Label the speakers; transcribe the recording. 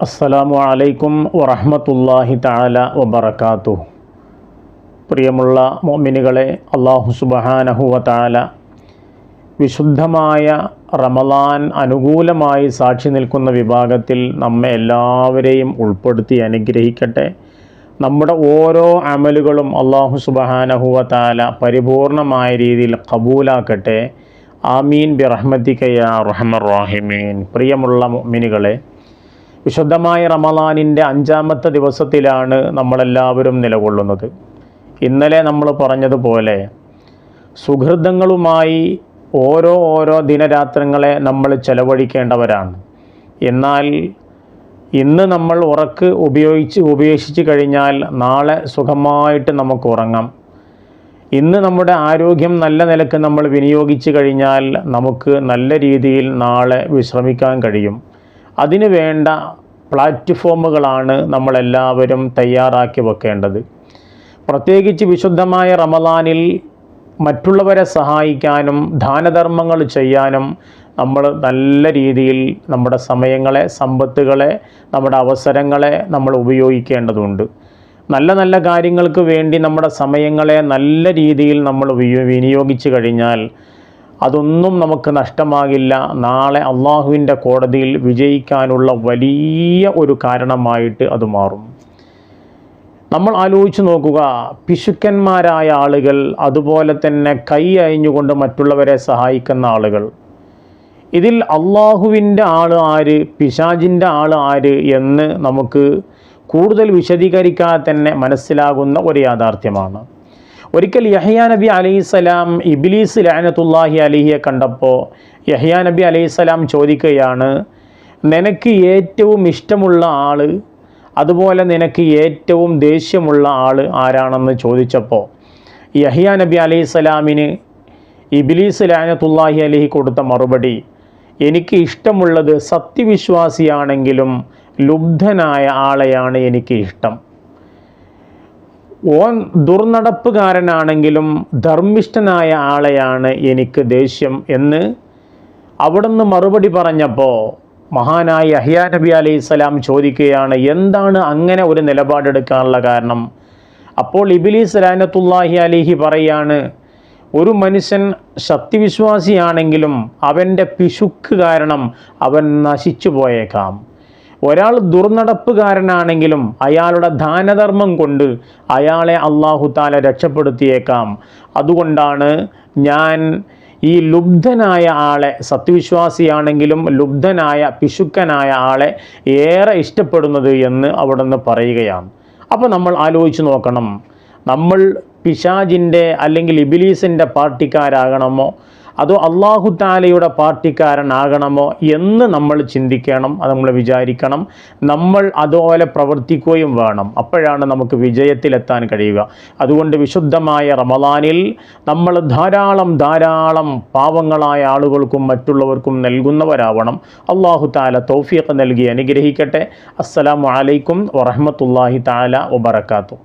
Speaker 1: അസ്സലാമു അലൈക്കും വറഹ്മത്തുള്ളാഹി തആല വബറകാതുഹു. പ്രിയമുള്ള മുഅ്മിനുകളെ, അല്ലാഹു സുബ്ഹാനഹു വ തആല വിശുദ്ധമായ റമളാൻ അനുകൂലമായി സാക്ഷി നിൽക്കുന്ന വിഭാഗത്തിൽ നമ്മെ എല്ലാവരെയും ഉൾപ്പെടുത്തി അനുഗ്രഹിക്കട്ടെ. നമ്മുടെ ഓരോ അമലുകളും അല്ലാഹു സുബ്ഹാനഹു വ തആല പരിപൂർണമായ രീതിയിൽ ഖബൂലാക്കട്ടെ. ആമീൻ ബിറഹ്മതിക യാ അർഹമർ റഹീമീൻ. പ്രിയമുള്ള മുഅ്മിനുകളെ, വിശുദ്ധമായ റമളാനിൻ്റെ 5-ാമത്തെ ദിവസത്തിലാണ് നമ്മളെല്ലാവരും നിലകൊള്ളുന്നത്. ഇന്നലെ നമ്മൾ പറഞ്ഞതുപോലെ സുഹൃതങ്ങളുമായി ഓരോ ദിനരാത്രങ്ങളെ നമ്മൾ ചെലവഴിക്കേണ്ടവരാണ്. എന്നാൽ ഇന്ന് നമ്മൾ ഉറക്ക് ഉപേക്ഷിച്ച് കഴിഞ്ഞാൽ നാളെ സുഖമായിട്ട് നമുക്ക് ഉറങ്ങാം. ഇന്ന് നമ്മുടെ ആരോഗ്യം നല്ല നിലക്ക് നമ്മൾ വിനിയോഗിച്ച് കഴിഞ്ഞാൽ നമുക്ക് നല്ല രീതിയിൽ നാളെ വിശ്രമിക്കാൻ കഴിയും. അതിനു വേണ്ട പ്ലാറ്റ്ഫോമുകളാണ് നമ്മളെല്ലാവരും തയ്യാറാക്കി വെക്കേണ്ടത്. പ്രത്യേകിച്ച് വിശുദ്ധമായ റമളാനിൽ മറ്റുള്ളവരെ സഹായിക്കാനും ദാനധർമ്മങ്ങൾ ചെയ്യാനും നമ്മൾ നല്ല രീതിയിൽ നമ്മുടെ സമയങ്ങളെ, സമ്പത്തുകളെ, നമ്മുടെ അവസരങ്ങളെ നമ്മൾ ഉപയോഗിക്കേണ്ടതുണ്ട്. നല്ല നല്ല കാര്യങ്ങൾക്ക് വേണ്ടി നമ്മുടെ സമയങ്ങളെ നല്ല രീതിയിൽ നമ്മൾ വിനിയോഗിച്ച് കഴിഞ്ഞാൽ അതൊന്നും നമുക്ക് നഷ്ടമാകില്ല. നാളെ അള്ളാഹുവിൻ്റെ കോടതിയിൽ വിജയിക്കാനുള്ള വലിയ ഒരു കാരണമായിട്ട് അത് മാറും. നമ്മൾ ആലോചിച്ച് നോക്കുക, പിശുക്കന്മാരായ ആളുകൾ, അതുപോലെ തന്നെ കൈ അയഞ്ഞുകൊണ്ട് മറ്റുള്ളവരെ സഹായിക്കുന്ന ആളുകൾ, ഇതിൽ അള്ളാഹുവിൻ്റെ ആൾ ആര്, പിശാചിൻ്റെ ആൾ ആര് എന്ന് നമുക്ക് കൂടുതൽ വിശദീകരിക്കാതെ തന്നെ മനസ്സിലാകുന്ന ഒരു യാഥാർത്ഥ്യമാണ്. ഒരിക്കൽ യഹ്യാ നബി അലൈഹിസ്സലാം ഇബ്ലീസ് ലഅനത്തുല്ലാഹി അലൈഹിയെ കണ്ടപ്പോൾ യഹ്യാ നബി അലൈഹിസ്സലാം ചോദിക്കുകയാണ്, നിനക്ക് ഏറ്റവും ഇഷ്ടമുള്ള ആൾ, അതുപോലെ നിനക്ക് ഏറ്റവും ദേഷ്യമുള്ള ആൾ ആരാണെന്ന് ചോദിച്ചപ്പോൾ യഹ്യാ നബി അലൈഹിസ്സലാമിന് ഇബ്ലീസ് ലഅനത്തുല്ലാഹി അലൈഹി കൊടുത്ത മറുപടി, എനിക്ക് ഇഷ്ടമുള്ളത് സത്യവിശ്വാസിയാണെങ്കിലും ലുബ്ധനായ ആളെയാണ് എനിക്ക് ഇഷ്ടം. ഓൻ ദുർനടപ്പുകാരനാണെങ്കിലും ധർമ്മിഷ്ഠനായ ആളെയാണ് എനിക്ക് ദേഷ്യം എന്ന് അവിടുന്ന് മറുപടി പറഞ്ഞപ്പോൾ മഹാനായ യഹ്യാ നബി അലൈഹിസ്സലാം ചോദിക്കുകയാണ്, എന്താണ് അങ്ങനെ ഒരു നിലപാടെടുക്കാനുള്ള കാരണം? അപ്പോൾ ഇബ്ലീസ് ലഅനത്തുല്ലാഹി അലൈഹി പറയാണ്, ഒരു മനുഷ്യൻ സത്യവിശ്വാസിയാണെങ്കിലും അവൻ്റെ പിശുക്ക് കാരണം അവൻ നശിച്ചു പോയേക്കാം. ഒരാൾ ദുർനടപ്പുകാരനാണെങ്കിലും അയാളുടെ ദാനധർമ്മം കൊണ്ട് അയാളെ അല്ലാഹു തആല രക്ഷപ്പെടുത്തിയേക്കാം. അതുകൊണ്ടാണ് ഞാൻ ഈ ലുബ്ധനായ ആളെ, സത്യവിശ്വാസിയാണെങ്കിലും ലുബ്ധനായ പിശുക്കനായ ആളെ ഏറെ ഇഷ്ടപ്പെടുന്നത് എന്ന് അവിടുന്ന് പറയുകയാണ്. അപ്പോൾ നമ്മൾ ആലോചിച്ച് നോക്കണം, നമ്മൾ പിശാചിൻ്റെ അല്ലെങ്കിൽ ഇബ്ലീസിൻ്റെ പാർട്ടിക്കാരാകണമോ അതോ അല്ലാഹു തആലയുടെ പാർട്ടിക്കാരനാകണമോ എന്ന് നമ്മൾ ചിന്തിക്കണം, അത് നമ്മൾ വിചാരിക്കണം. നമ്മൾ അതുപോലെ പ്രവർത്തിക്കുകയും വേണം. അപ്പോഴാണ് നമുക്ക് വിജയത്തിലെത്താൻ കഴിയുക. അതുകൊണ്ട് വിശുദ്ധമായ റമളാനിൽ നമ്മൾ ധാരാളം പാവങ്ങളായ ആളുകൾക്കും മറ്റുള്ളവർക്കും നൽകുന്നവരാവണം. അല്ലാഹു തആല തൗഫീഖ് നൽകി അനുഗ്രഹിക്കട്ടെ. അസ്സലാമു അലൈക്കും വറഹ്മത്തുള്ളാഹി തആല വബറകാതുഹു.